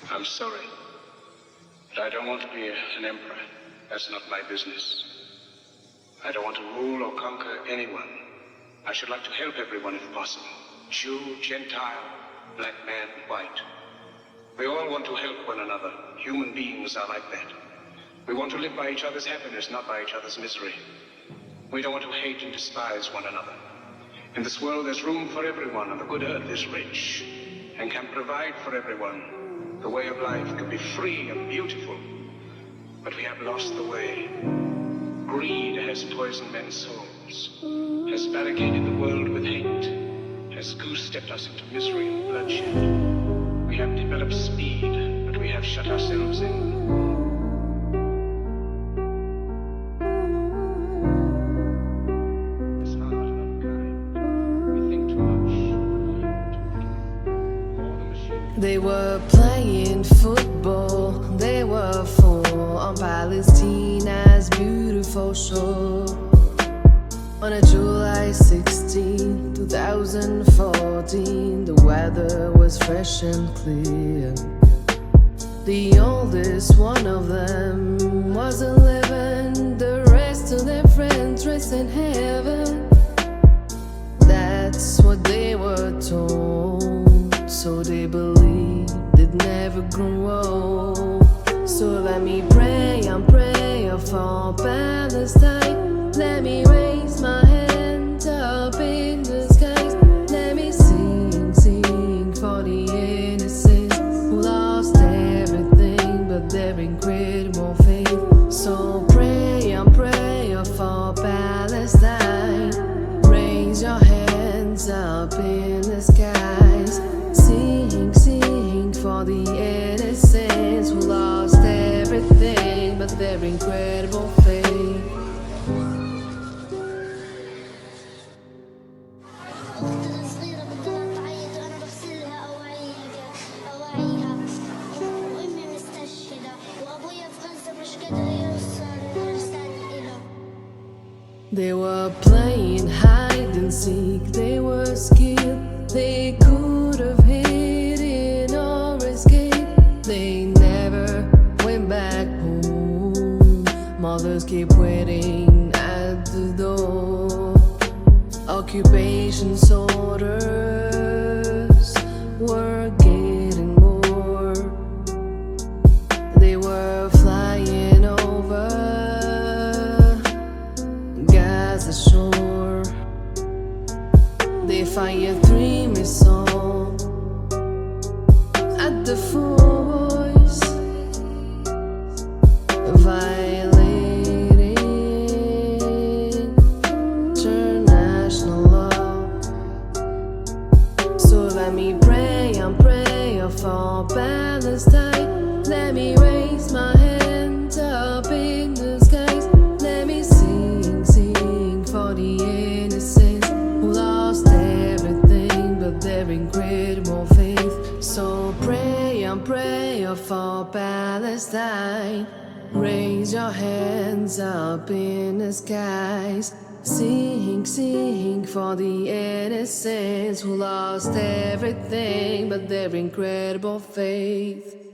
I'm sorry, but I don't want to be an emperor. That's not my business. I don't want to rule or conquer anyone. I should like to help everyone if possible. Jew, Gentile, black man, white. We all want to help one another. Human beings are like that. We want to live by each other's happiness, not by each other's misery. We don't want to hate and despise one another. In this world there's room for everyone, and the good earth is rich and can provide for everyone. The way of life can be free and beautiful, but we have lost the way. Greed has poisoned men's souls, has barricaded the world with hate, has goose-stepped us into misery and bloodshed. We have developed speed, but we have shut ourselves in. They were playing football, they were full on Palestina's beautiful shore. On a July 16, 2014, the weather was fresh and clear. The oldest one of them was 11, the rest of their friends rest in heaven. That's what they were told, so they believed they'd never grow old. So let me pray, I'm praying for Palestine. Let me raise my hand up in the skies. Let me sing, sing for the innocents who lost everything but their incredible faith. So pray, I'm praying for Palestine. Raise your hands up in the skies. Sing, sing for the innocents who lost everything but their incredible faith. They were playing hide and seek, they were skilled, they could have hidden or escaped. They never went back home. Mothers keep waiting at the door. Occupation soldiers were getting more. They were flying over Gaza shore. They fired 3 missiles at the full voice, violating international law. So let me pray, I'm praying for Palestine. Let me raise my hand up in the skies. Let me sing, sing for the innocents who lost everything but their incredible faith. So pray, I'm praying for Palestine. Raise your hands up in the skies. Sing, sing for the innocents who lost everything but their incredible faith.